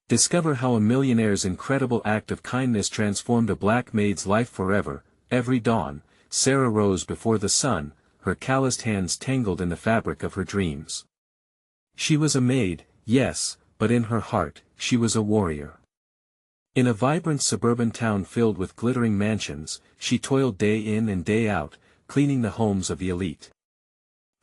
Discover how a millionaire's incredible act of kindness transformed a black maid's life forever. Every dawn, Sarah rose before the sun, her calloused hands tangled in the fabric of her dreams. She was a maid, yes, but in her heart, she was a warrior. In a vibrant suburban town filled with glittering mansions, she toiled day in and day out, cleaning the homes of the elite.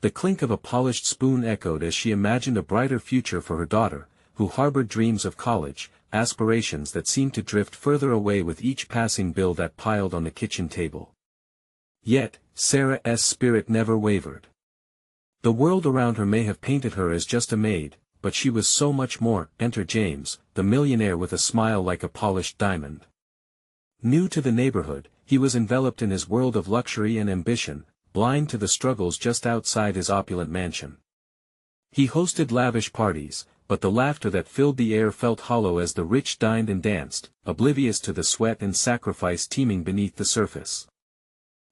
The clink of a polished spoon echoed as she imagined a brighter future for her daughter, who harbored dreams of college, aspirations that seemed to drift further away with each passing bill that piled on the kitchen table. Yet, Sarah's spirit never wavered. The world around her may have painted her as just a maid, but she was so much more. Enter James, the millionaire with a smile like a polished diamond. New to the neighborhood, he was enveloped in his world of luxury and ambition, blind to the struggles just outside his opulent mansion. He hosted lavish parties, but the laughter that filled the air felt hollow as the rich dined and danced, oblivious to the sweat and sacrifice teeming beneath the surface.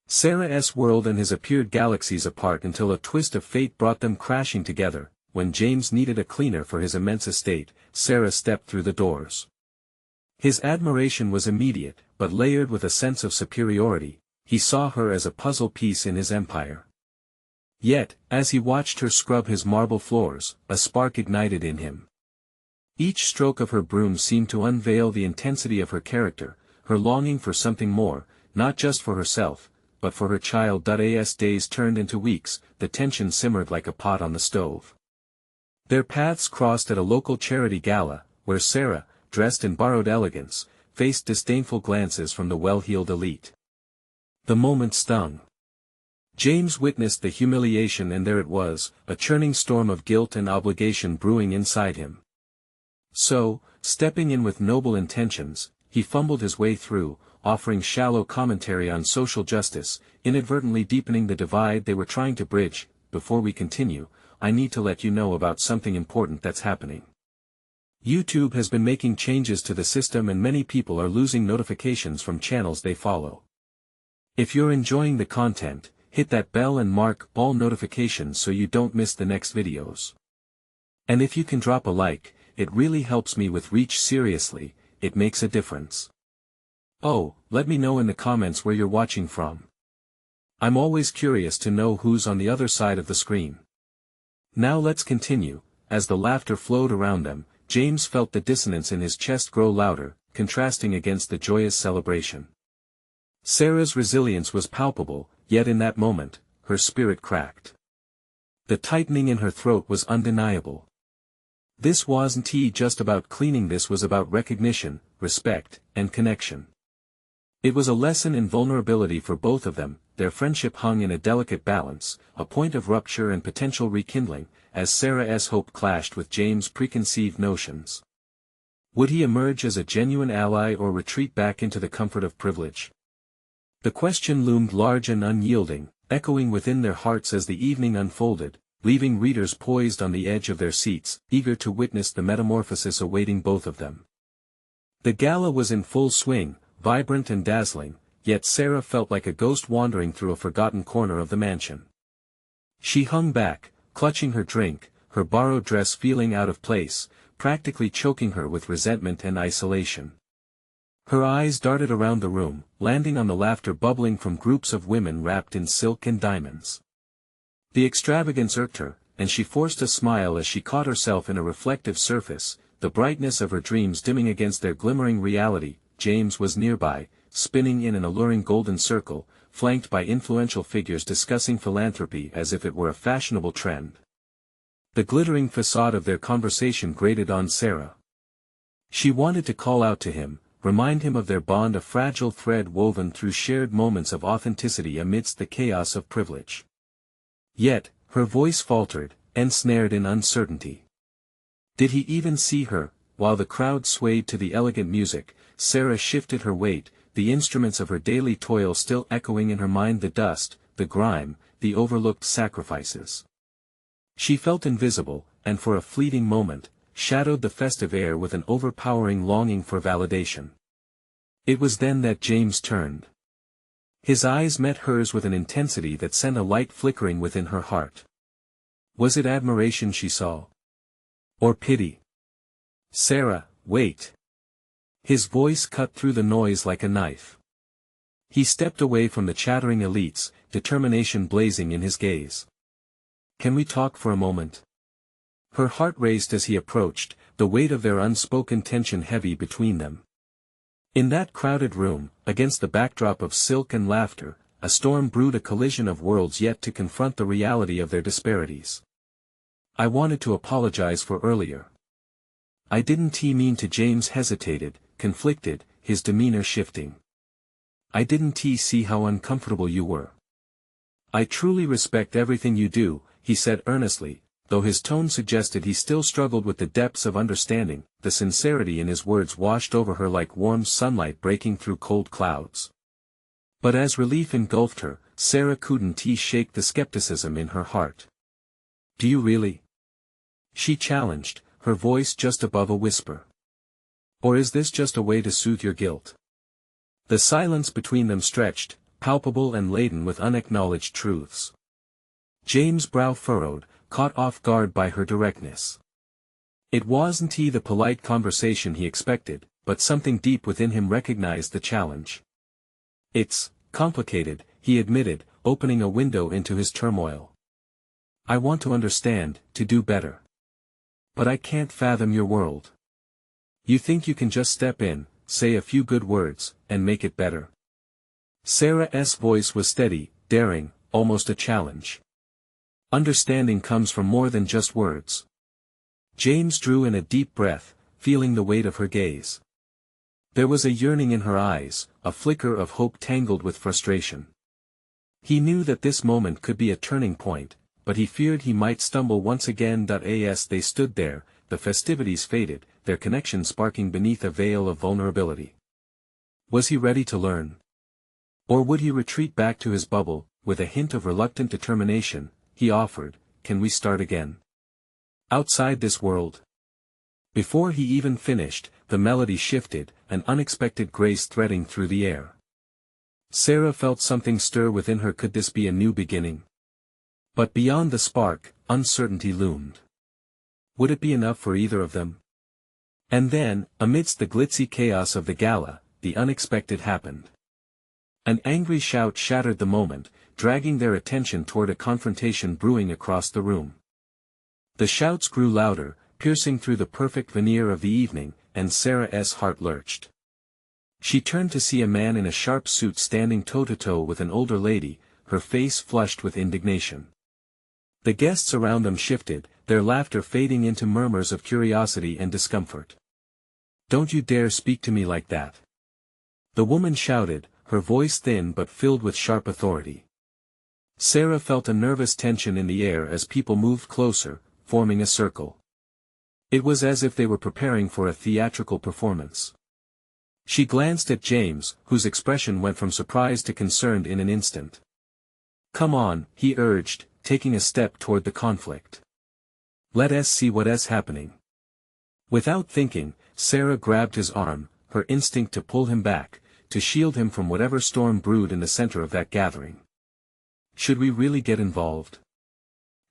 Sarah's world and his appeared galaxies apart until a twist of fate brought them crashing together. When James needed a cleaner for his immense estate, Sarah stepped through the doors. His admiration was immediate, but layered with a sense of superiority. He saw her as a puzzle piece in his empire. Yet, as he watched her scrub his marble floors, a spark ignited in him. Each stroke of her broom seemed to unveil the intensity of her character, her longing for something more, not just for herself, but for her child. As days turned into weeks, the tension simmered like a pot on the stove. Their paths crossed at a local charity gala, where Sarah, dressed in borrowed elegance, faced disdainful glances from the well-heeled elite. The moment stung. James witnessed the humiliation, and there it was, a churning storm of guilt and obligation brewing inside him. So, stepping in with noble intentions, he fumbled his way through, offering shallow commentary on social justice, inadvertently deepening the divide they were trying to bridge. Before we continue, I need to let you know about something important that's happening. YouTube has been making changes to the system, and many people are losing notifications from channels they follow. If you're enjoying the content, hit that bell and mark all notifications so you don't miss the next videos. And if you can drop a like, it really helps me with reach. Seriously, it makes a difference. Oh, let me know in the comments where you're watching from. I'm always curious to know who's on the other side of the screen. Now let's continue. As the laughter flowed around them, James felt the dissonance in his chest grow louder, contrasting against the joyous celebration. Sarah's resilience was palpable, yet in that moment, her spirit cracked. The tightening in her throat was undeniable. This wasn't just about cleaning, this was about recognition, respect, and connection. It was a lesson in vulnerability for both of them. Their friendship hung in a delicate balance, a point of rupture and potential rekindling, as Sarah's hope clashed with James' preconceived notions. Would he emerge as a genuine ally or retreat back into the comfort of privilege? The question loomed large and unyielding, echoing within their hearts as the evening unfolded, leaving readers poised on the edge of their seats, eager to witness the metamorphosis awaiting both of them. The gala was in full swing, vibrant and dazzling, yet Sarah felt like a ghost wandering through a forgotten corner of the mansion. She hung back, clutching her drink, her borrowed dress feeling out of place, practically choking her with resentment and isolation. Her eyes darted around the room, landing on the laughter bubbling from groups of women wrapped in silk and diamonds. The extravagance irked her, and she forced a smile as she caught herself in a reflective surface, the brightness of her dreams dimming against their glimmering reality. James was nearby, spinning in an alluring golden circle, flanked by influential figures discussing philanthropy as if it were a fashionable trend. The glittering facade of their conversation grated on Sarah. She wanted to call out to him, remind him of their bond, a fragile thread woven through shared moments of authenticity amidst the chaos of privilege. Yet, her voice faltered, ensnared in uncertainty. Did he even see her? While the crowd swayed to the elegant music, Sarah shifted her weight, the instruments of her daily toil still echoing in her mind, the dust, the grime, the overlooked sacrifices. She felt invisible, and for a fleeting moment, shadowed the festive air with an overpowering longing for validation. It was then that James turned. His eyes met hers with an intensity that sent a light flickering within her heart. Was it admiration she saw? Or pity? Sarah, wait. His voice cut through the noise like a knife. He stepped away from the chattering elites, determination blazing in his gaze. Can we talk for a moment? Her heart raced as he approached, the weight of their unspoken tension heavy between them. In that crowded room, against the backdrop of silk and laughter, a storm brewed, a collision of worlds yet to confront the reality of their disparities. I wanted to apologize for earlier. I didn't mean to. James hesitated, conflicted, his demeanor shifting. I didn't see how uncomfortable you were. I truly respect everything you do, he said earnestly, though his tone suggested he still struggled with the depths of understanding. The sincerity in his words washed over her like warm sunlight breaking through cold clouds. But as relief engulfed her, Sarah couldn't shake the skepticism in her heart. Do you really? She challenged, her voice just above a whisper. Or is this just a way to soothe your guilt? The silence between them stretched, palpable and laden with unacknowledged truths. James' brow furrowed, caught off guard by her directness. It wasn't the polite conversation he expected, but something deep within him recognized the challenge. It's complicated, he admitted, opening a window into his turmoil. I want to understand, to do better. But I can't fathom your world. You think you can just step in, say a few good words, and make it better? Sarah's voice was steady, daring, almost a challenge. Understanding comes from more than just words. James drew in a deep breath, feeling the weight of her gaze. There was a yearning in her eyes, a flicker of hope tangled with frustration. He knew that this moment could be a turning point, but he feared he might stumble once again. As they stood there, the festivities faded, their connection sparking beneath a veil of vulnerability. Was he ready to learn? Or would he retreat back to his bubble? With a hint of reluctant determination, he offered, "Can we start again? Outside this world?" Before he even finished, the melody shifted, an unexpected grace threading through the air. Sarah felt something stir within her. Could this be a new beginning? But beyond the spark, uncertainty loomed. Would it be enough for either of them? And then, amidst the glitzy chaos of the gala, the unexpected happened. An angry shout shattered the moment, dragging their attention toward a confrontation brewing across the room. The shouts grew louder, piercing through the perfect veneer of the evening, and Sarah's heart lurched. She turned to see a man in a sharp suit standing toe-to-toe with an older lady, her face flushed with indignation. The guests around them shifted, their laughter fading into murmurs of curiosity and discomfort. "Don't you dare speak to me like that!" the woman shouted, her voice thin but filled with sharp authority. Sarah felt a nervous tension in the air as people moved closer, forming a circle. It was as if they were preparing for a theatrical performance. She glanced at James, whose expression went from surprise to concerned in an instant. "Come on," he urged, taking a step toward the conflict. "Let us see what's happening." Without thinking, Sarah grabbed his arm, her instinct to pull him back, to shield him from whatever storm brewed in the center of that gathering. "Should we really get involved?"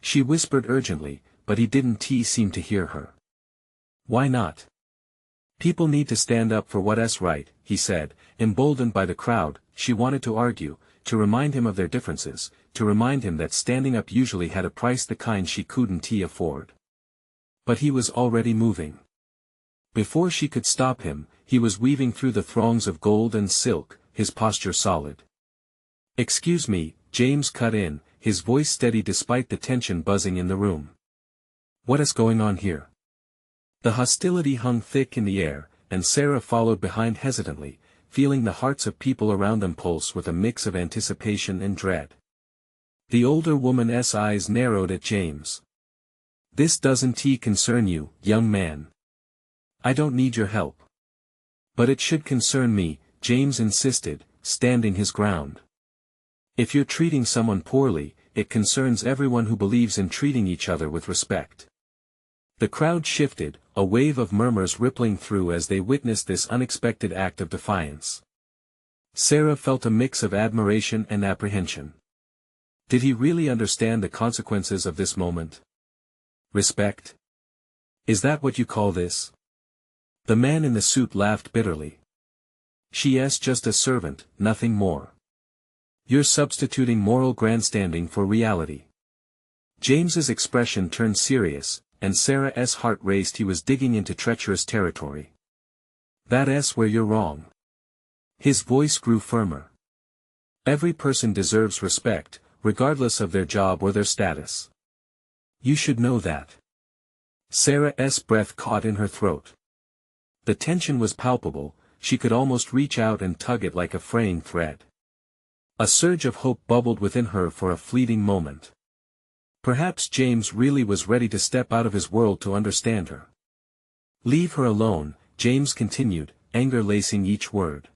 she whispered urgently, but he didn't seem to hear her. "Why not? People need to stand up for what's right," he said, emboldened by the crowd. She wanted to argue, to remind him of their differences, to remind him that standing up usually had a price, the kind she couldn't afford. But he was already moving. Before she could stop him, he was weaving through the throngs of gold and silk, his posture solid. "Excuse me," James cut in, his voice steady despite the tension buzzing in the room. "What is going on here?" The hostility hung thick in the air, and Sarah followed behind hesitantly, feeling the hearts of people around them pulse with a mix of anticipation and dread. The older woman's eyes narrowed at James. "This doesn't concern you, young man. I don't need your help." "But it should concern me," James insisted, standing his ground. "If you're treating someone poorly, it concerns everyone who believes in treating each other with respect." The crowd shifted, a wave of murmurs rippling through as they witnessed this unexpected act of defiance. Sarah felt a mix of admiration and apprehension. Did he really understand the consequences of this moment? Respect? Is that what you call this? The man in the suit laughed bitterly. She's just a servant, nothing more. You're substituting moral grandstanding for reality. James's expression turned serious, and Sarah's heart raced. He was digging into treacherous territory. That's where you're wrong. His voice grew firmer. Every person deserves respect, regardless of their job or their status. You should know that. Sarah's breath caught in her throat. The tension was palpable, she could almost reach out and tug it like a fraying thread. A surge of hope bubbled within her for a fleeting moment. Perhaps James really was ready to step out of his world to understand her. Leave her alone, James continued, anger lacing each word.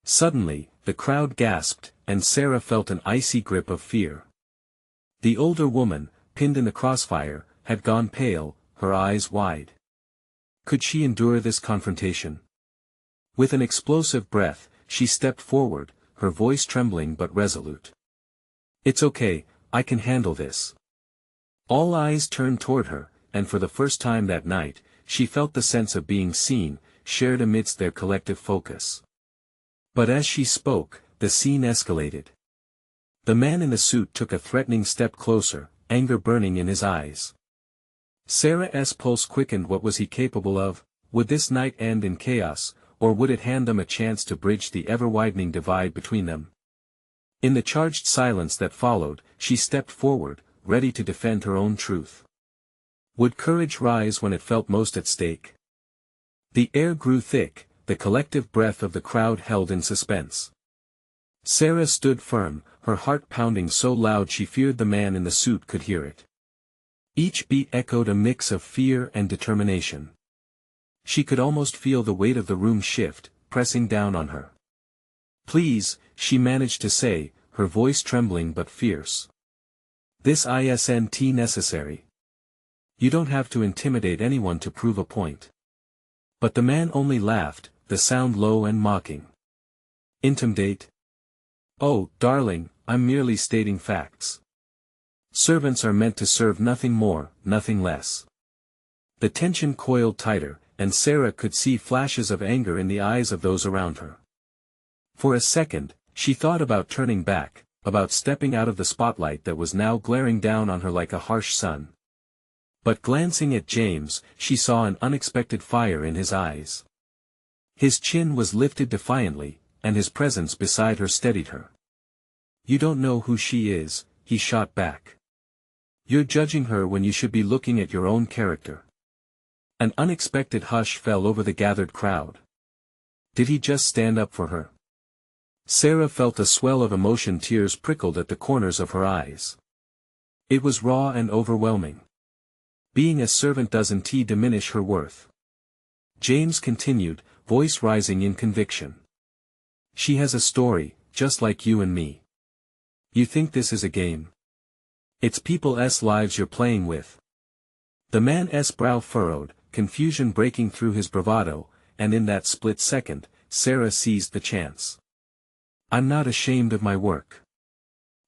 Suddenly, the crowd gasped, and Sarah felt an icy grip of fear. The older woman, pinned in the crossfire, had gone pale, her eyes wide. Could she endure this confrontation? With an explosive breath, she stepped forward, her voice trembling but resolute. It's okay, I can handle this. All eyes turned toward her, and for the first time that night, she felt the sense of being seen, shared amidst their collective focus. But as she spoke, the scene escalated. The man in the suit took a threatening step closer, anger burning in his eyes. Sarah's pulse quickened. What was he capable of? Would this night end in chaos, or would it hand them a chance to bridge the ever-widening divide between them? In the charged silence that followed, she stepped forward, ready to defend her own truth. Would courage rise when it felt most at stake? The air grew thick, the collective breath of the crowd held in suspense. Sarah stood firm, her heart pounding so loud she feared the man in the suit could hear it. Each beat echoed a mix of fear and determination. She could almost feel the weight of the room shift, pressing down on her. Please, she managed to say, her voice trembling but fierce. This isn't necessary. You don't have to intimidate anyone to prove a point. But the man only laughed, the sound low and mocking. Intimidate? Oh, darling, I'm merely stating facts. Servants are meant to serve nothing more, nothing less. The tension coiled tighter, and Sarah could see flashes of anger in the eyes of those around her. For a second, she thought about turning back, about stepping out of the spotlight that was now glaring down on her like a harsh sun. But glancing at James, she saw an unexpected fire in his eyes. His chin was lifted defiantly, and his presence beside her steadied her. You don't know who she is, he shot back. You're judging her when you should be looking at your own character. An unexpected hush fell over the gathered crowd. Did he just stand up for her? Sarah felt a swell of emotion. Tears prickled at the corners of her eyes. It was raw and overwhelming. Being a servant doesn't diminish her worth. James continued, voice rising in conviction. She has a story, just like you and me. You think this is a game? It's people's lives you're playing with. The man's brow furrowed, confusion breaking through his bravado, and in that split second, Sarah seized the chance. I'm not ashamed of my work.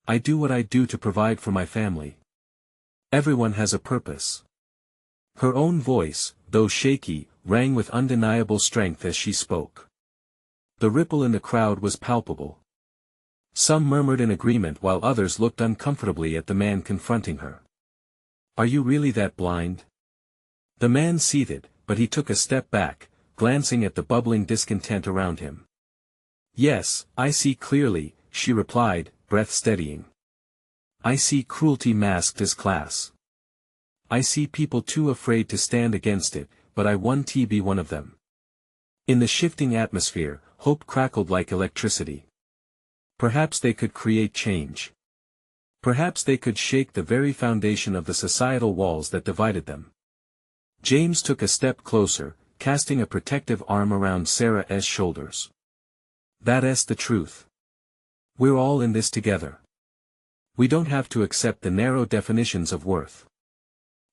I do what I do to provide for my family. Everyone has a purpose. Her own voice, though shaky, rang with undeniable strength as she spoke. The ripple in the crowd was palpable. Some murmured in agreement while others looked uncomfortably at the man confronting her. Are you really that blind? The man seethed, but he took a step back, glancing at the bubbling discontent around him. Yes, I see clearly, she replied, breath steadying. I see cruelty masked as class. I see people too afraid to stand against it, but I want to be one of them. In the shifting atmosphere, hope crackled like electricity. Perhaps they could create change. Perhaps they could shake the very foundation of the societal walls that divided them. James took a step closer, casting a protective arm around Sarah's shoulders. That's the truth. We're all in this together. We don't have to accept the narrow definitions of worth.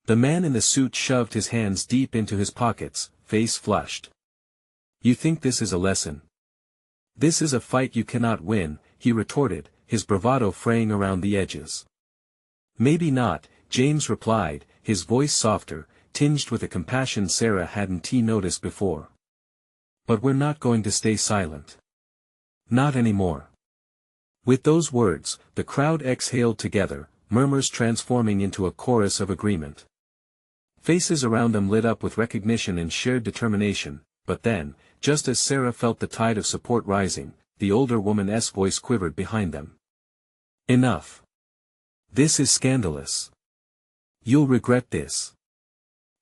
The man in the suit shoved his hands deep into his pockets, face flushed. You think this is a lesson? This is a fight you cannot win, he retorted, his bravado fraying around the edges. Maybe not, James replied, his voice softer, tinged with a compassion Sarah hadn't noticed before. "But we're not going to stay silent. Not anymore." With those words, the crowd exhaled together, murmurs transforming into a chorus of agreement. Faces around them lit up with recognition and shared determination, but then, just as Sarah felt the tide of support rising, the older woman's voice quivered behind them. "Enough. This is scandalous. You'll regret this."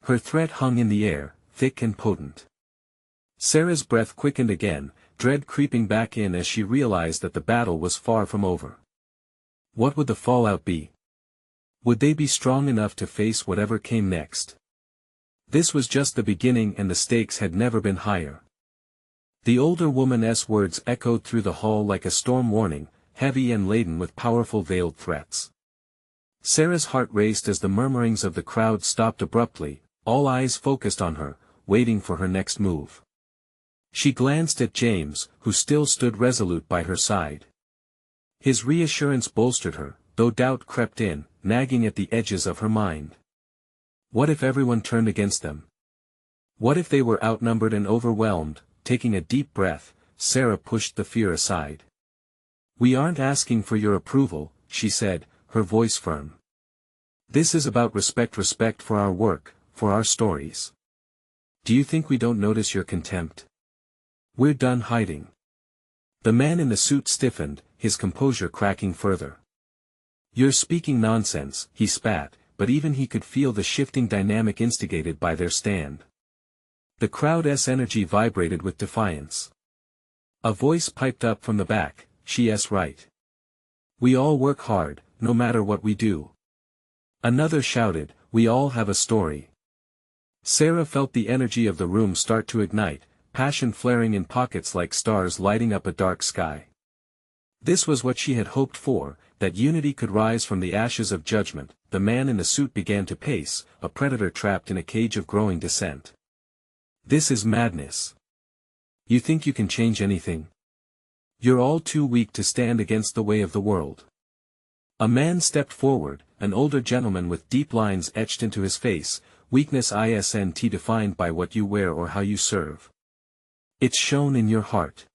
Her threat hung in the air, thick and potent. Sarah's breath quickened again, dread creeping back in as she realized that the battle was far from over. What would the fallout be? Would they be strong enough to face whatever came next? This was just the beginning, and the stakes had never been higher. The older woman's words echoed through the hall like a storm warning, heavy and laden with powerful veiled threats. Sarah's heart raced as the murmurings of the crowd stopped abruptly, all eyes focused on her, waiting for her next move. She glanced at James, who still stood resolute by her side. His reassurance bolstered her, though doubt crept in, nagging at the edges of her mind. What if everyone turned against them? What if they were outnumbered and overwhelmed? Taking a deep breath, Sarah pushed the fear aside. "We aren't asking for your approval," she said, her voice firm. "This is about respect for our work, for our stories. Do you think we don't notice your contempt? We're done hiding." The man in the suit stiffened, his composure cracking further. "You're speaking nonsense," he spat, but even he could feel the shifting dynamic instigated by their stand. The crowd's energy vibrated with defiance. A voice piped up from the back, "She's right. We all work hard, no matter what we do." Another shouted, "We all have a story." Sarah felt the energy of the room start to ignite, passion flaring in pockets like stars lighting up a dark sky. This was what she had hoped for, that unity could rise from the ashes of judgment. The man in the suit began to pace, a predator trapped in a cage of growing dissent. "This is madness. You think you can change anything? You're all too weak to stand against the way of the world." A man stepped forward, an older gentleman with deep lines etched into his face, "Weakness isn't defined by what you wear or how you serve. It's shown in your heart.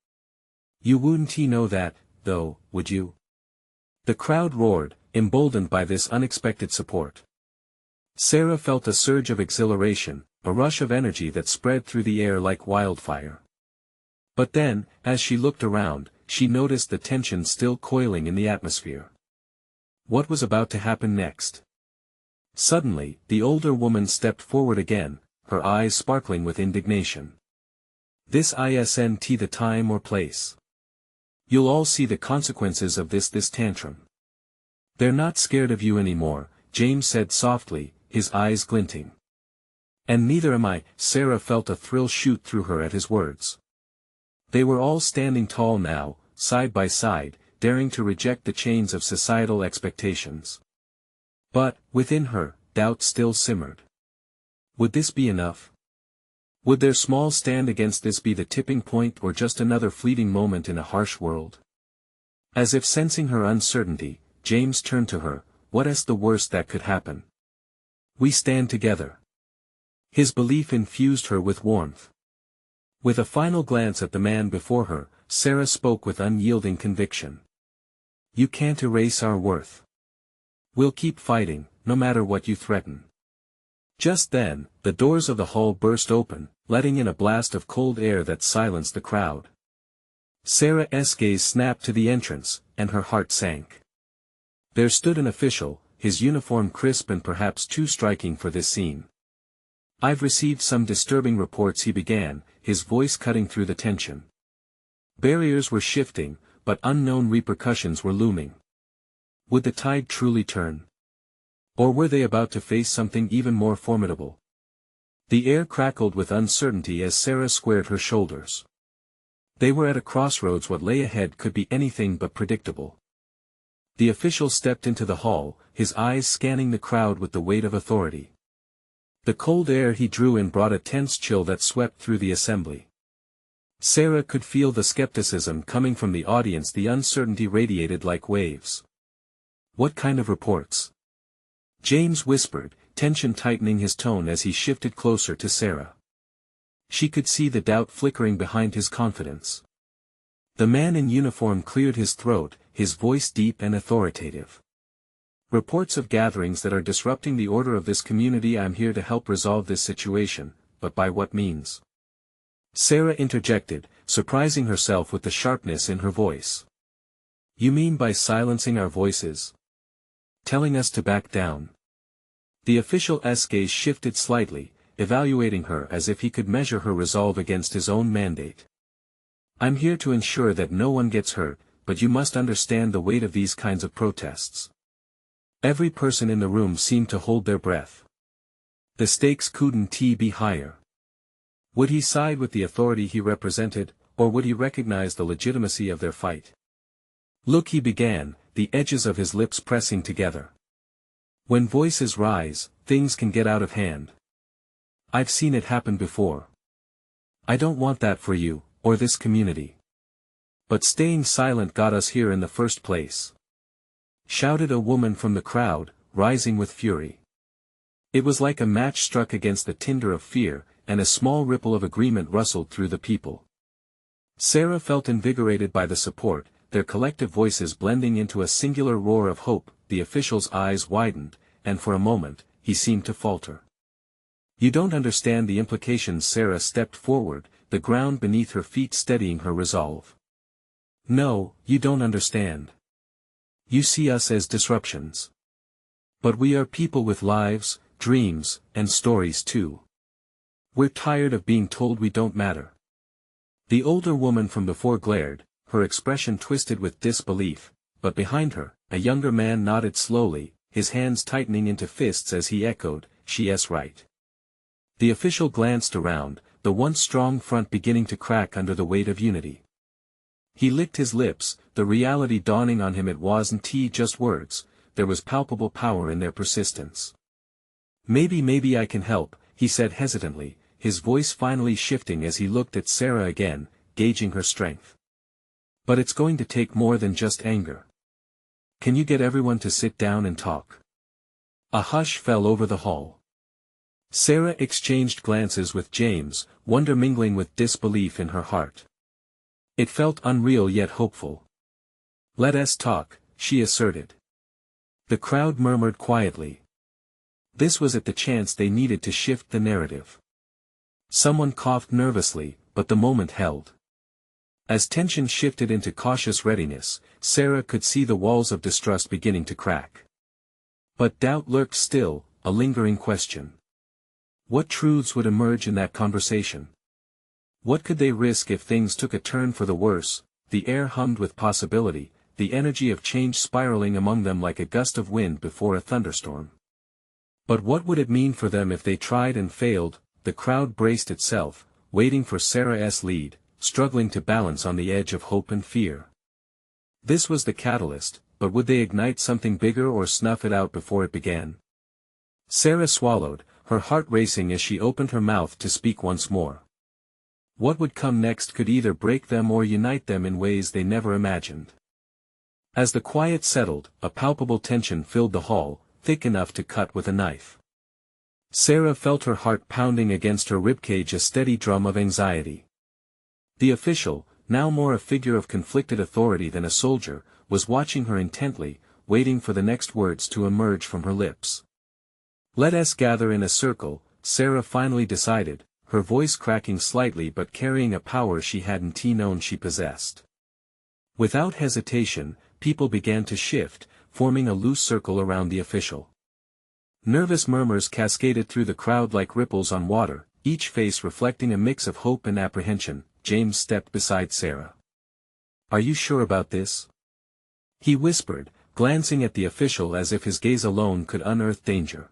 You wouldn't know that, though, would you?" The crowd roared, emboldened by this unexpected support. Sarah felt a surge of exhilaration, a rush of energy that spread through the air like wildfire. But then, as she looked around, she noticed the tension still coiling in the atmosphere. What was about to happen next? Suddenly, the older woman stepped forward again, her eyes sparkling with indignation. "This isn't the time or place. You'll all see the consequences of this tantrum." "They're not scared of you anymore," James said softly, his eyes glinting. "And neither am I." Sarah felt a thrill shoot through her at his words. They were all standing tall now, side by side, daring to reject the chains of societal expectations. But, within her, doubt still simmered. Would this be enough? Would their small stand against this be the tipping point, or just another fleeting moment in a harsh world? As if sensing her uncertainty, James turned to her. "What's the worst that could happen? We stand together." His belief infused her with warmth. With a final glance at the man before her, Sarah spoke with unyielding conviction. "You can't erase our worth. We'll keep fighting, no matter what you threaten." Just then, the doors of the hall burst open, letting in a blast of cold air that silenced the crowd. Sarah's gaze snapped to the entrance, and her heart sank. There stood an official, his uniform crisp and perhaps too striking for this scene. "I've received some disturbing reports," he began, his voice cutting through the tension. Barriers were shifting, but unknown repercussions were looming. Would the tide truly turn? Or were they about to face something even more formidable? The air crackled with uncertainty as Sarah squared her shoulders. They were at a crossroads. What lay ahead could be anything but predictable. The official stepped into the hall, his eyes scanning the crowd with the weight of authority. The cold air he drew in brought a tense chill that swept through the assembly. Sarah could feel the skepticism coming from the audience. The uncertainty radiated like waves. "What kind of reports?" James whispered, tension tightening his tone as he shifted closer to Sarah. She could see the doubt flickering behind his confidence. The man in uniform cleared his throat, his voice deep and authoritative. "Reports of gatherings that are disrupting the order of this community. I'm here to help resolve this situation, but by what means?" Sarah interjected, surprising herself with the sharpness in her voice. "You mean by silencing our voices? Telling us to back down?" The official's gaze shifted slightly, evaluating her as if he could measure her resolve against his own mandate. "I'm here to ensure that no one gets hurt, but you must understand the weight of these kinds of protests." Every person in the room seemed to hold their breath. The stakes couldn't be higher. Would he side with the authority he represented, or would he recognize the legitimacy of their fight? "Look," he began, the edges of his lips pressing together. "When voices rise, things can get out of hand. I've seen it happen before. I don't want that for you, or this community. But staying silent got us here in the first place," shouted a woman from the crowd, rising with fury. It was like a match struck against the tinder of fear, and a small ripple of agreement rustled through the people. Sarah felt invigorated by the support, their collective voices blending into a singular roar of hope. The official's eyes widened, and for a moment, he seemed to falter. "You don't understand the implications." Sarah stepped forward, the ground beneath her feet steadying her resolve. "No, you don't understand. You see us as disruptions. But we are people with lives, dreams, and stories too. We're tired of being told we don't matter." The older woman from before glared, her expression twisted with disbelief, but behind her, a younger man nodded slowly, his hands tightening into fists as he echoed, "She's right." The official glanced around, the once strong front beginning to crack under the weight of unity. He licked his lips, the reality dawning on him. It wasn't just words, there was palpable power in their persistence. Maybe I can help," he said hesitantly, his voice finally shifting as he looked at Sarah again, gauging her strength. "But it's going to take more than just anger. Can you get everyone to sit down and talk?" A hush fell over the hall. Sarah exchanged glances with James, wonder mingling with disbelief in her heart. It felt unreal yet hopeful. "Let us talk," she asserted. The crowd murmured quietly. This was the chance they needed to shift the narrative. Someone coughed nervously, but the moment held. As tension shifted into cautious readiness, Sarah could see the walls of distrust beginning to crack. But doubt lurked still, a lingering question. What truths would emerge in that conversation? What could they risk if things took a turn for the worse? The air hummed with possibility, the energy of change spiraling among them like a gust of wind before a thunderstorm. But what would it mean for them if they tried and failed? The crowd braced itself, waiting for Sarah's lead, struggling to balance on the edge of hope and fear. This was the catalyst, but would they ignite something bigger or snuff it out before it began? Sarah swallowed, her heart racing as she opened her mouth to speak once more. What would come next could either break them or unite them in ways they never imagined. As the quiet settled, a palpable tension filled the hall, thick enough to cut with a knife. Sarah felt her heart pounding against her ribcage, a steady drum of anxiety. The official, now more a figure of conflicted authority than a soldier, was watching her intently, waiting for the next words to emerge from her lips. "Let us gather in a circle," Sarah finally decided, her voice cracking slightly but carrying a power she hadn't known she possessed. Without hesitation, people began to shift, forming a loose circle around the official. Nervous murmurs cascaded through the crowd like ripples on water, each face reflecting a mix of hope and apprehension. James stepped beside Sarah. "Are you sure about this?" he whispered, glancing at the official as if his gaze alone could unearth danger.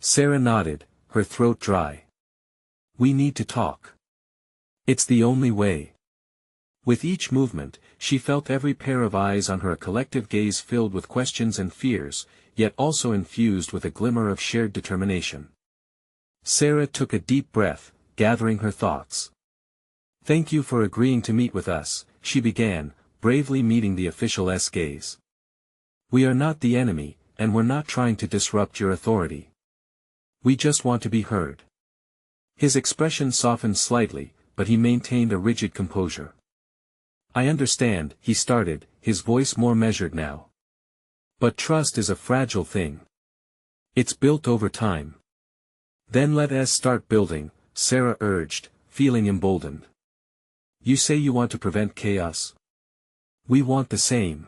Sarah nodded, her throat dry. "We need to talk. It's the only way." With each movement, she felt every pair of eyes on her, a collective gaze filled with questions and fears, yet also infused with a glimmer of shared determination. Sarah took a deep breath, gathering her thoughts. "Thank you for agreeing to meet with us," she began, bravely meeting the official's gaze. "We are not the enemy, and we're not trying to disrupt your authority. We just want to be heard." His expression softened slightly, but he maintained a rigid composure. "I understand," he started, his voice more measured now. "But trust is a fragile thing. It's built over time." "Then let us start building," Sarah urged, feeling emboldened. "You say you want to prevent chaos? We want the same.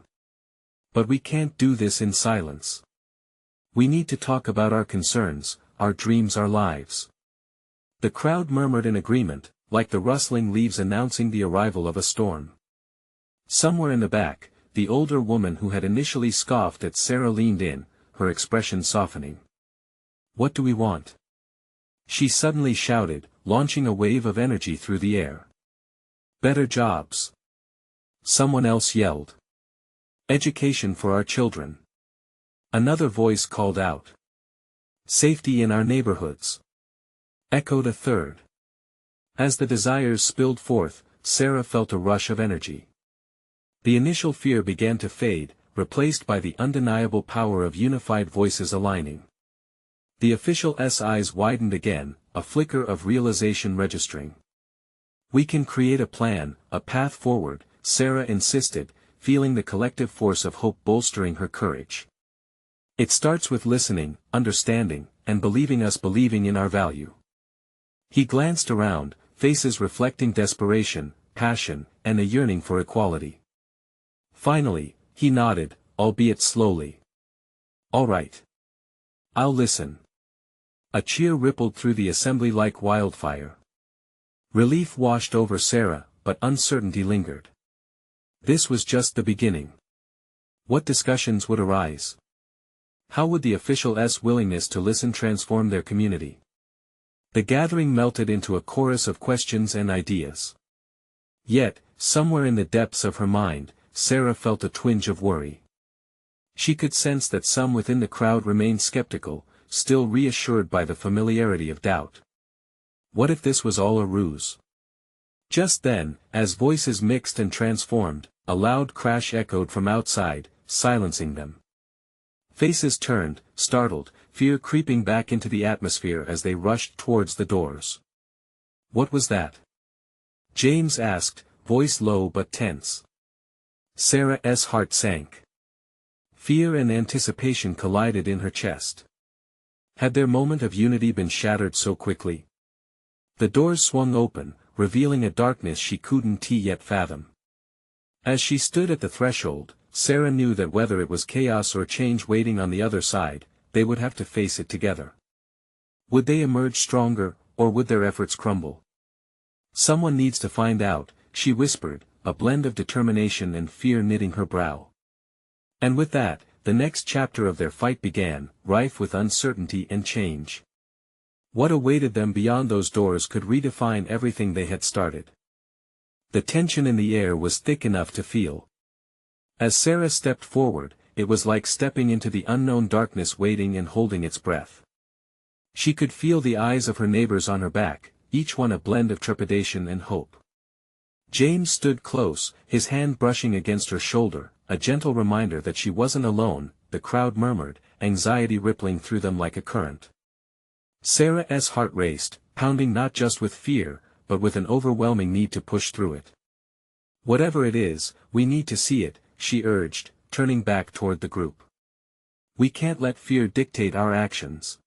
But we can't do this in silence. We need to talk about our concerns, our dreams, our lives." The crowd murmured in agreement, like the rustling leaves announcing the arrival of a storm. Somewhere in the back, the older woman who had initially scoffed at Sarah leaned in, her expression softening. "What do we want?" she suddenly shouted, launching a wave of energy through the air. "Better jobs." Someone else yelled. "Education for our children." Another voice called out. "Safety in our neighborhoods." Echoed a third. As the desires spilled forth, Sarah felt a rush of energy. The initial fear began to fade, replaced by the undeniable power of unified voices aligning. The official's eyes widened again, a flicker of realization registering. "We can create a plan, a path forward," Sarah insisted, feeling the collective force of hope bolstering her courage. "It starts with listening, understanding, and believing in our value." He glanced around, faces reflecting desperation, passion, and a yearning for equality. Finally, he nodded, albeit slowly. "All right. I'll listen." A cheer rippled through the assembly like wildfire. Relief washed over Sarah, but uncertainty lingered. This was just the beginning. What discussions would arise? How would the official's willingness to listen transform their community? The gathering melted into a chorus of questions and ideas. Yet, somewhere in the depths of her mind, Sarah felt a twinge of worry. She could sense that some within the crowd remained skeptical, still reassured by the familiarity of doubt. What if this was all a ruse? Just then, as voices mixed and transformed, a loud crash echoed from outside, silencing them. Faces turned, startled, fear creeping back into the atmosphere as they rushed towards the doors. "What was that?" James asked, voice low but tense. Sarah's heart sank. Fear and anticipation collided in her chest. Had their moment of unity been shattered so quickly? The doors swung open, revealing a darkness she couldn't yet fathom. As she stood at the threshold, Sarah knew that whether it was chaos or change waiting on the other side, they would have to face it together. Would they emerge stronger, or would their efforts crumble? "Someone needs to find out," she whispered, a blend of determination and fear knitting her brow. And with that, the next chapter of their fight began, rife with uncertainty and change. What awaited them beyond those doors could redefine everything they had started. The tension in the air was thick enough to feel. As Sarah stepped forward, it was like stepping into the unknown darkness, waiting and holding its breath. She could feel the eyes of her neighbors on her back, each one a blend of trepidation and hope. James stood close, his hand brushing against her shoulder, a gentle reminder that she wasn't alone. The crowd murmured, anxiety rippling through them like a current. Sarah's heart raced, pounding not just with fear, but with an overwhelming need to push through it. "Whatever it is, we need to see it," she urged, turning back toward the group. "We can't let fear dictate our actions.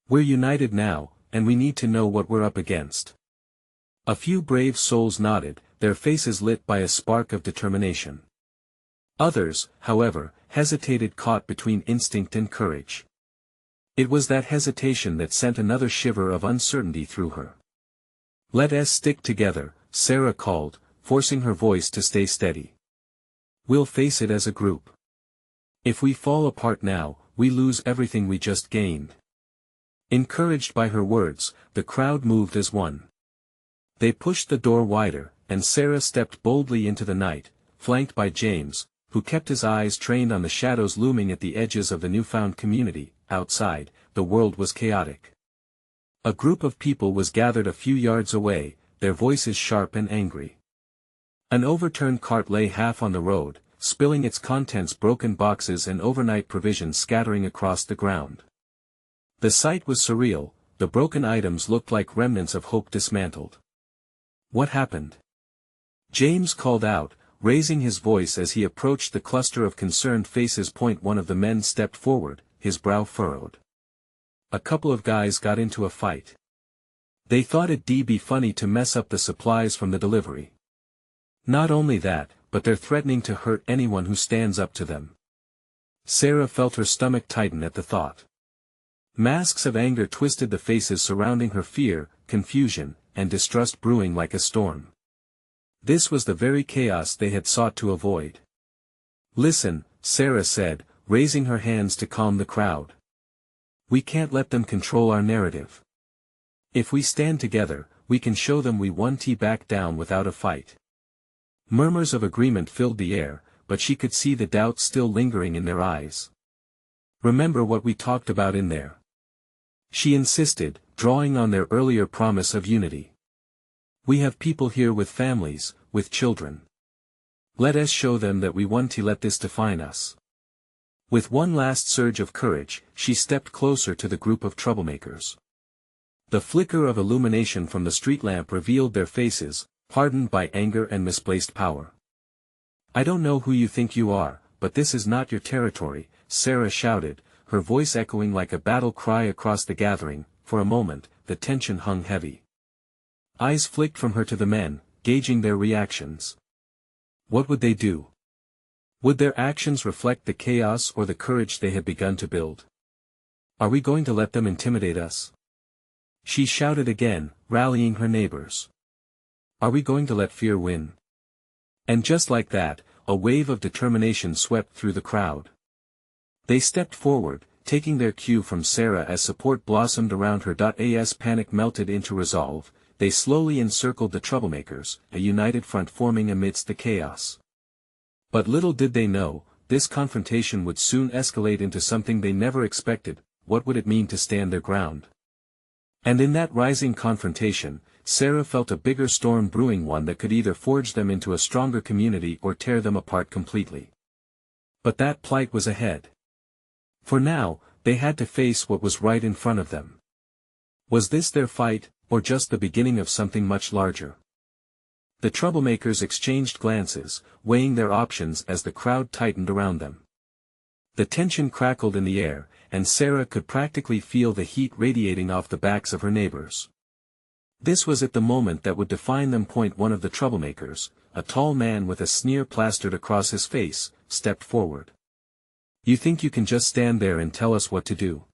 We're united now, and we need to know what we're up against." A few brave souls nodded, their faces lit by a spark of determination. Others, however, hesitated, caught between instinct and courage. It was that hesitation that sent another shiver of uncertainty through her. "Let us stick together," Sarah called, forcing her voice to stay steady. "We'll face it as a group. If we fall apart now, we lose everything we just gained." Encouraged by her words, the crowd moved as one. They pushed the door wider, and Sarah stepped boldly into the night, flanked by James, who kept his eyes trained on the shadows looming at the edges of the newfound community. Outside, the world was chaotic. A group of people was gathered a few yards away, their voices sharp and angry. An overturned cart lay half on the road, spilling its contents, broken boxes and overnight provisions scattering across the ground. The sight was surreal, the broken items looked like remnants of hope dismantled. What happened? James called out, raising his voice as he approached the cluster of concerned faces. One of the men stepped forward, his brow furrowed. A couple of guys got into a fight. They thought it'd be funny to mess up the supplies from the delivery. Not only that, but they're threatening to hurt anyone who stands up to them. Sarah felt her stomach tighten at the thought. Masks of anger twisted the faces surrounding her, fear, confusion, and distrust brewing like a storm. This was the very chaos they had sought to avoid. Listen, Sarah said, raising her hands to calm the crowd. We can't let them control our narrative. If we stand together, we can show them we won't back down without a fight. Murmurs of agreement filled the air, but she could see the doubt still lingering in their eyes. Remember what we talked about in there? She insisted, drawing on their earlier promise of unity. We have people here with families, with children. Let us show them that we won't let this define us. With one last surge of courage, she stepped closer to the group of troublemakers. The flicker of illumination from the street lamp revealed their faces, hardened by anger and misplaced power. I don't know who you think you are, but this is not your territory, Sarah shouted, her voice echoing like a battle cry across the gathering. For a moment, the tension hung heavy. Eyes flicked from her to the men, gauging their reactions. What would they do? Would their actions reflect the chaos or the courage they had begun to build? Are we going to let them intimidate us? She shouted again, rallying her neighbors. Are we going to let fear win? And just like that, a wave of determination swept through the crowd. They stepped forward, taking their cue from Sarah as support blossomed around her. As panic melted into resolve, they slowly encircled the troublemakers, a united front forming amidst the chaos. But little did they know, this confrontation would soon escalate into something they never expected. What would it mean to stand their ground? And in that rising confrontation, Sarah felt a bigger storm brewing, one that could either forge them into a stronger community or tear them apart completely. But that plight was ahead. For now, they had to face what was right in front of them. Was this their fight, or just the beginning of something much larger? The troublemakers exchanged glances, weighing their options as the crowd tightened around them. The tension crackled in the air, and Sarah could practically feel the heat radiating off the backs of her neighbors. This was at the moment that would define them. One of the troublemakers, a tall man with a sneer plastered across his face, stepped forward. You think you can just stand there and tell us what to do?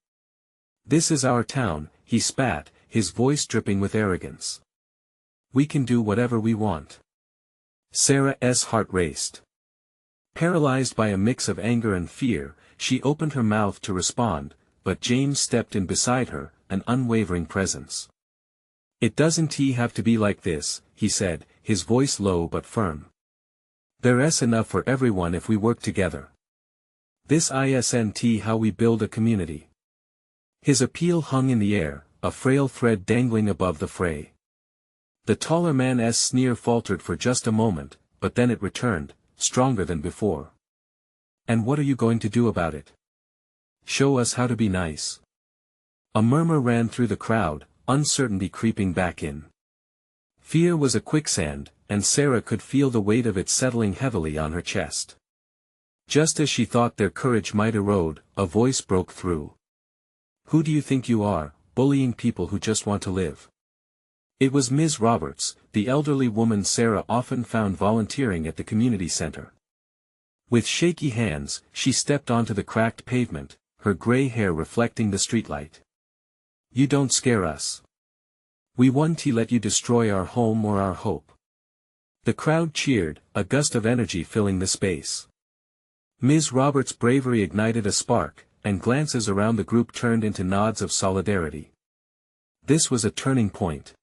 This is our town, he spat, his voice dripping with arrogance. We can do whatever we want. Sarah's heart raced. Paralyzed by a mix of anger and fear, she opened her mouth to respond, but James stepped in beside her, an unwavering presence. It doesn't have to be like this, he said, his voice low but firm. There's enough for everyone if we work together. This isn't how we build a community. His appeal hung in the air, a frail thread dangling above the fray. The taller man's sneer faltered for just a moment, but then it returned, stronger than before. And what are you going to do about it? Show us how to be nice. A murmur ran through the crowd, uncertainty creeping back in. Fear was a quicksand, and Sarah could feel the weight of it settling heavily on her chest. Just as she thought their courage might erode, a voice broke through. Who do you think you are, bullying people who just want to live? It was Ms. Roberts, the elderly woman Sarah often found volunteering at the community center. With shaky hands, she stepped onto the cracked pavement, her gray hair reflecting the streetlight. You don't scare us. We won't let you destroy our home or our hope. The crowd cheered, a gust of energy filling the space. Ms. Roberts' bravery ignited a spark, and glances around the group turned into nods of solidarity. This was a turning point.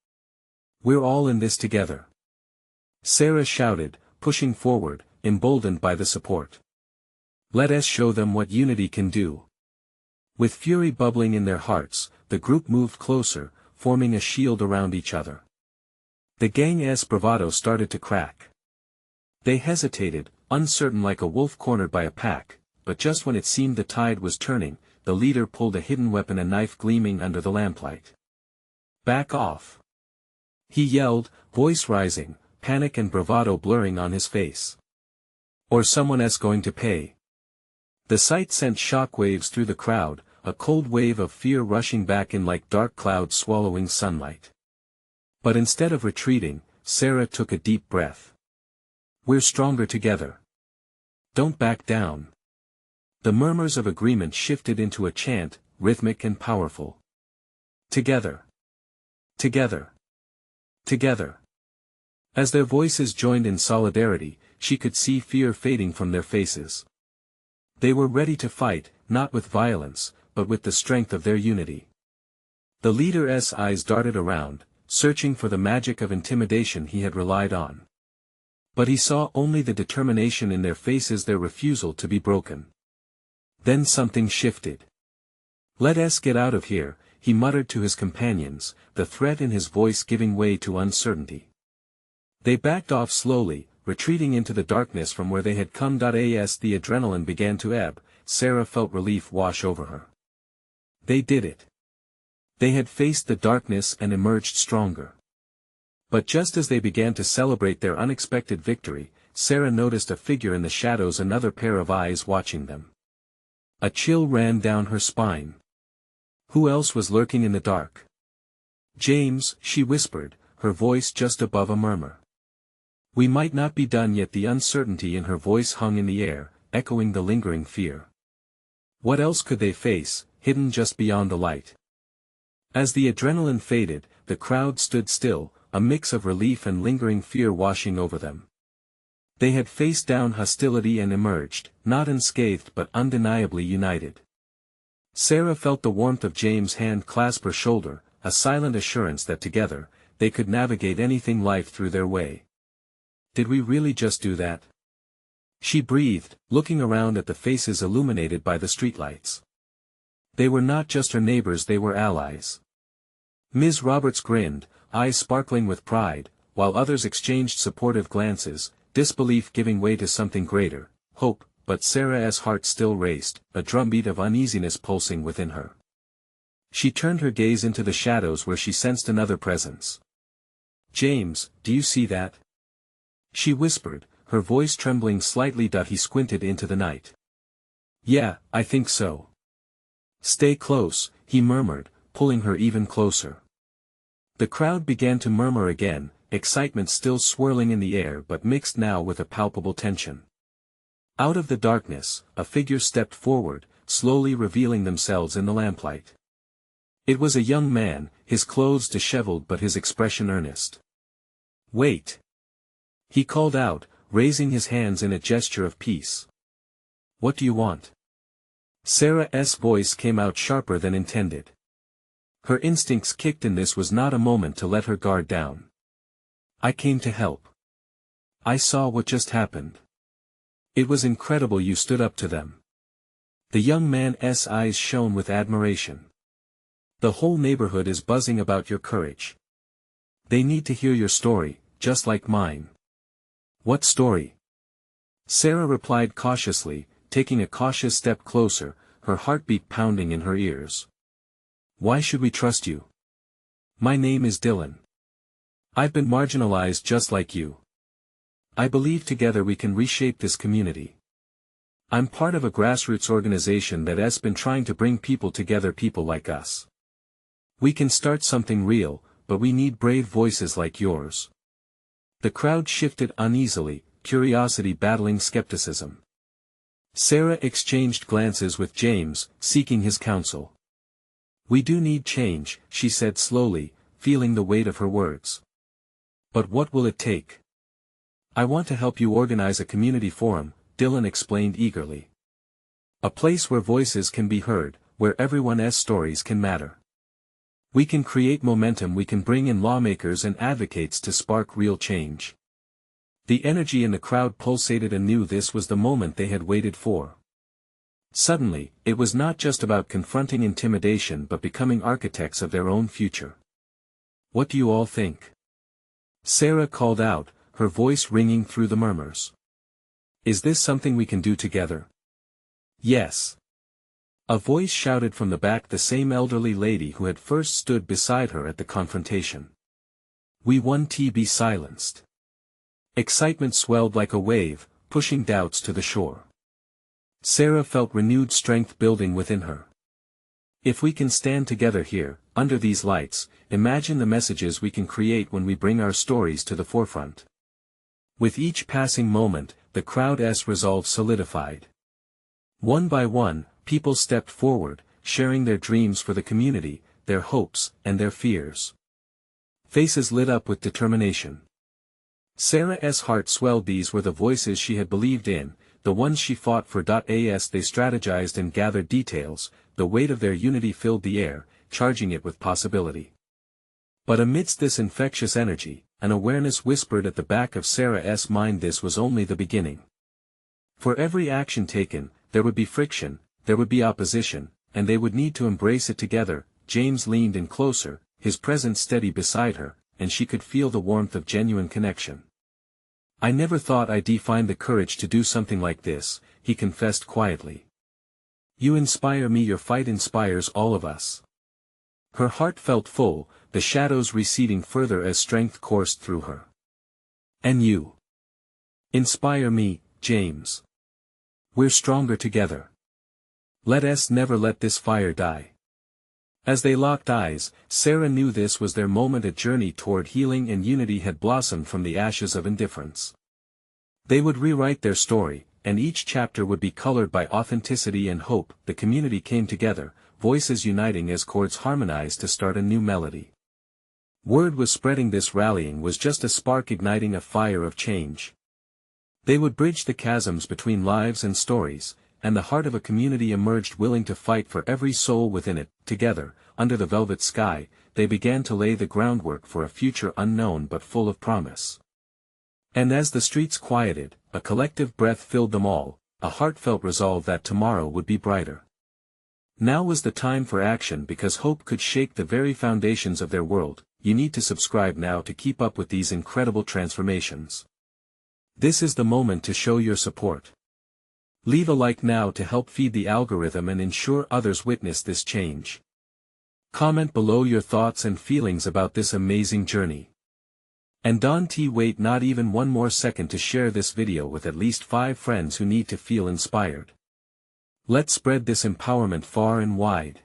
We're all in this together. Sarah shouted, pushing forward, emboldened by the support. Let us show them what unity can do. With fury bubbling in their hearts, the group moved closer, forming a shield around each other. The gang's bravado started to crack. They hesitated, uncertain like a wolf cornered by a pack, but just when it seemed the tide was turning, the leader pulled a hidden weapon, a knife gleaming under the lamplight. "Back off!" he yelled, voice rising, panic and bravado blurring on his face. "Or someone's going to pay." The sight sent shock waves through the crowd, a cold wave of fear rushing back in like dark clouds swallowing sunlight. But instead of retreating, Sarah took a deep breath. "We're stronger together. Don't back down." The murmurs of agreement shifted into a chant, rhythmic and powerful. "Together. Together. Together." As their voices joined in solidarity, she could see fear fading from their faces. They were ready to fight, not with violence, but with the strength of their unity. The leader's eyes darted around, searching for the magic of intimidation he had relied on. But he saw only the determination in their faces, their refusal to be broken. Then something shifted. "Let us get out of here," he muttered to his companions, the threat in his voice giving way to uncertainty. They backed off slowly, retreating into the darkness from where they had come. As the adrenaline began to ebb, Sarah felt relief wash over her. They did it. They had faced the darkness and emerged stronger. But just as they began to celebrate their unexpected victory, Sarah noticed a figure in the shadows, another pair of eyes watching them. A chill ran down her spine. Who else was lurking in the dark? "James," she whispered, her voice just above a murmur. "We might not be done yet." The uncertainty in her voice hung in the air, echoing the lingering fear. What else could they face, hidden just beyond the light? As the adrenaline faded, the crowd stood still, a mix of relief and lingering fear washing over them. They had faced down hostility and emerged, not unscathed but undeniably united. Sarah felt the warmth of James' hand clasp her shoulder, a silent assurance that together, they could navigate anything life threw their way. "Did we really just do that?" she breathed, looking around at the faces illuminated by the streetlights. They were not just her neighbors, they were allies. Ms. Roberts grinned, eyes sparkling with pride, while others exchanged supportive glances, disbelief giving way to something greater, hope, but Sarah's heart still raced, a drumbeat of uneasiness pulsing within her. She turned her gaze into the shadows where she sensed another presence. "James, do you see that?" she whispered, her voice trembling slightly. He squinted into the night. "Yeah, I think so." "Stay close," he murmured, pulling her even closer. The crowd began to murmur again, excitement still swirling in the air but mixed now with a palpable tension. Out of the darkness, a figure stepped forward, slowly revealing themselves in the lamplight. It was a young man, his clothes disheveled but his expression earnest. "Wait!" he called out, raising his hands in a gesture of peace. "What do you want?" Sarah's voice came out sharper than intended. Her instincts kicked, and this was not a moment to let her guard down. "I came to help. I saw what just happened. It was incredible you stood up to them." The young man's eyes shone with admiration. "The whole neighborhood is buzzing about your courage. They need to hear your story, just like mine." "What story?" Sarah replied cautiously, taking a cautious step closer, her heartbeat pounding in her ears. "Why should we trust you? My name is Dylan. I've been marginalized just like you. I believe together we can reshape this community. I'm part of a grassroots organization that has been trying to bring people together, people like us. We can start something real, but we need brave voices like yours." The crowd shifted uneasily, curiosity battling skepticism. Sarah exchanged glances with James, seeking his counsel. "We do need change," she said slowly, feeling the weight of her words. "But what will it take?" "I want to help you organize a community forum," Dylan explained eagerly. "A place where voices can be heard, where everyone's stories can matter. We can create momentum, we can bring in lawmakers and advocates to spark real change." The energy in the crowd pulsated anew. This was the moment they had waited for. Suddenly, it was not just about confronting intimidation but becoming architects of their own future. "What do you all think?" Sarah called out, her voice ringing through the murmurs. "Is this something we can do together?" "Yes. A voice shouted from the back, the same elderly lady who had first stood beside her at the confrontation. "We won, be silenced." Excitement swelled like a wave, pushing doubts to the shore. Sarah felt renewed strength building within her. If we can stand together here, under these lights, imagine the messages we can create when we bring our stories to the forefront. With each passing moment, the crowd's resolve solidified. One by one, people stepped forward, sharing their dreams for the community, their hopes, and their fears. Faces lit up with determination. Sarah's heart swelled. These were the voices she had believed in, the ones she fought for. As they strategized and gathered details, the weight of their unity filled the air, charging it with possibility. But amidst this infectious energy, an awareness whispered at the back of Sarah's mind: this was only the beginning. For every action taken, there would be friction, there would be opposition, and they would need to embrace it together. James leaned in closer, his presence steady beside her, and she could feel the warmth of genuine connection. "I never thought I'd find the courage to do something like this," he confessed quietly. "You inspire me. Your fight inspires all of us." Her heart felt full, the shadows receding further as strength coursed through her. "And you inspire me, James. We're stronger together. Let us never let this fire die." As they locked eyes, Sarah knew this was their moment. A journey toward healing and unity had blossomed from the ashes of indifference. They would rewrite their story, and each chapter would be colored by authenticity and hope. The community came together, voices uniting as chords harmonized to start a new melody. Word was spreading: this rallying was just a spark igniting a fire of change. They would bridge the chasms between lives and stories, and the heart of a community emerged, willing to fight for every soul within it. Together, under the velvet sky, they began to lay the groundwork for a future unknown but full of promise. And as the streets quieted, a collective breath filled them all, a heartfelt resolve that tomorrow would be brighter. Now was the time for action, because hope could shake the very foundations of their world. You need to subscribe now to keep up with these incredible transformations. This is the moment to show your support. Leave a like now to help feed the algorithm and ensure others witness this change. Comment below your thoughts and feelings about this amazing journey. And don't wait not even one more second to share this video with at least 5 friends who need to feel inspired. Let's spread this empowerment far and wide.